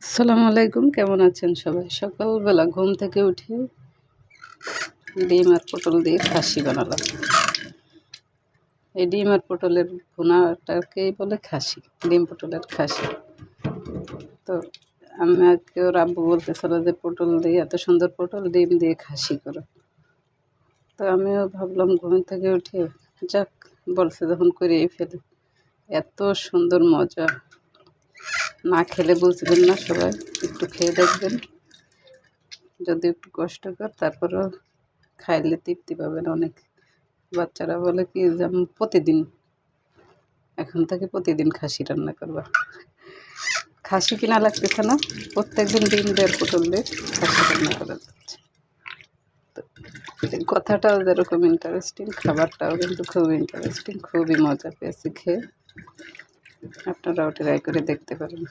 আসসালামু আলাইকুম, কেমন আছেন সবাই? সকালবেলা ঘুম থেকে উঠে ডিম আর পটল দিয়ে খাসি বানালাম। এই ডিম আর পটলের ভুনাটাকেই বলে খাসি, ডিম পটলের খাসি। তো আমাকে ওর আব্বু বলতেছিল যে পটল দিয়ে, এত সুন্দর পটল ডিম দিয়ে খাসি করো। তো আমিও ভাবলাম ঘুম থেকে উঠে যাক, বলছে যখন করেই ফেলি। এত সুন্দর মজা, না খেলে বুঝবেন না, সবাই একটু খেয়ে দেখবেন। যদি একটু কষ্টকর, তারপরেও খাইলে তৃপ্তি পাবেন অনেক। বাচ্চারা বলে কি যে প্রতিদিন, এখন থেকে প্রতিদিন খাসি রান্না করবা। খাসি কিনা লাগতেছে না, প্রত্যেকদিন ডিম দিয়ে পটল দিয়ে খাসি রান্না করা যাচ্ছে। তো কথাটাও যেরকম ইন্টারেস্টিং, খাবারটাও কিন্তু খুব ইন্টারেস্টিং, খুবই মজা পেয়েছি খেয়ে। আপনারাও ট্রাই করে দেখতে পারেন।